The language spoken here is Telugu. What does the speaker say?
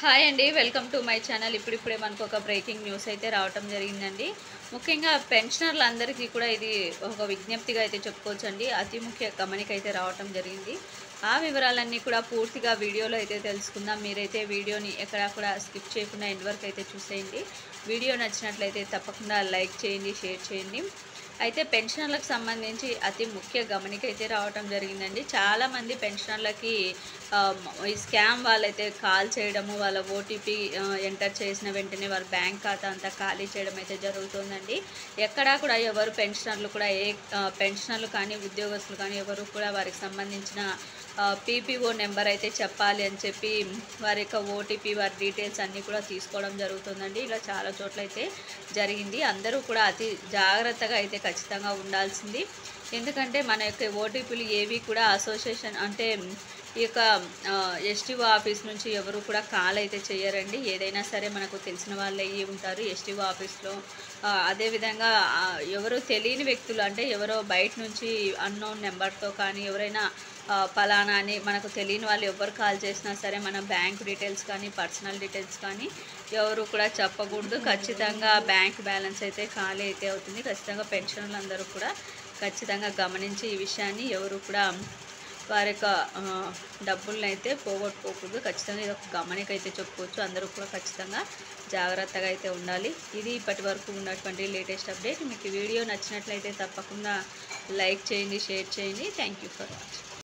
హాయ్ అండి, వెల్కమ్ టు మై ఛానల్. ఇప్పుడిప్పుడే మనకు ఒక బ్రేకింగ్ న్యూస్ అయితే రావటం జరిగిందండి. ముఖ్యంగా పెన్షనర్లందరికీ కూడా ఇది ఒక విజ్ఞప్తిగా అయితే చెప్పుకోవచ్చండి. అతి ముఖ్య గమనిక అయితే రావటం జరిగింది. ఆ వివరాలన్నీ కూడా పూర్తిగా వీడియోలో అయితే తెలుసుకుందాం. మీరైతే వీడియోని ఎక్కడా కూడా స్కిప్ చేయకుండా ఎండ్ వరకు అయితే చూసేయండి. వీడియో నచ్చినట్లయితే తప్పకుండా లైక్ చేయండి, షేర్ చేయండి. అయితే పెన్షనర్లకు సంబంధించి అతి ముఖ్య గమనిక అయితే రావటం జరిగిందండి. చాలామంది పెన్షనర్లకి ఈ స్కామ్ వాళ్ళైతే కాల్ చేయడము, వాళ్ళ ఓటీపీ ఎంటర్ చేసిన వెంటనే వాళ్ళ బ్యాంక్ ఖాతా అంతా ఖాళీ చేయడం అయితే జరుగుతుందండి. ఎక్కడా కూడా ఎవరు పెన్షనర్లు కూడా పెన్షనర్లు కానీ ఉద్యోగస్తులు కానీ ఎవరు కూడా వారికి సంబంధించిన పీపీఓ నెంబర్ అయితే చెప్పాలి అని చెప్పి వారి యొక్క ఓటీపీ వారి డీటెయిల్స్ అన్నీ కూడా తీసుకోవడం జరుగుతుందండి. ఇలా చాలా చోట్ల అయితే జరిగింది. అందరూ కూడా అతి జాగ్రత్తగా అయితే ఖచ్చితంగా ఉండాల్సింది. ఎందుకంటే మన యొక్క ఓటీపీలు ఏవి కూడా అసోసియేషన్ అంటే ఈ యొక్క ఎస్టీఓ ఆఫీస్ నుంచి ఎవరు కూడా కాల్ అయితే చేయరండి. ఏదైనా సరే మనకు తెలిసిన వాళ్ళు అయ్యి ఉంటారు ఎస్టీఓ ఆఫీస్లో. అదేవిధంగా ఎవరు తెలియని వ్యక్తులు అంటే ఎవరో బయట నుంచి అన్నోన్ నెంబర్తో కానీ ఎవరైనా పలానా అని మనకు తెలియని వాళ్ళు ఎవరు కాల్ చేసినా సరే మన బ్యాంక్ డీటెయిల్స్ కానీ పర్సనల్ డీటెయిల్స్ కానీ ఎవరు కూడా చెప్పకూడదు. ఖచ్చితంగా బ్యాంక్ బ్యాలెన్స్ అయితే ఖాళీ అయితే అవుతుంది. ఖచ్చితంగా పెన్షన్లు అందరూ కూడా ఖచ్చితంగా గమనించి ఈ విషయాన్ని ఎవరు కూడా వారి యొక్క డబ్బులను అయితే పోగొట్టుకోకూడదు. ఖచ్చితంగా ఇది ఒక గమనిక అయితే చెప్పుకోవచ్చు. అందరూ కూడా ఖచ్చితంగా జాగ్రత్తగా అయితే ఉండాలి. ఇది ఇప్పటి వరకు ఉన్నటువంటి లేటెస్ట్ అప్డేట్. మీకు ఈ వీడియో నచ్చినట్లయితే తప్పకుండా లైక్ చేయండి, షేర్ చేయండి. Thank you for watching.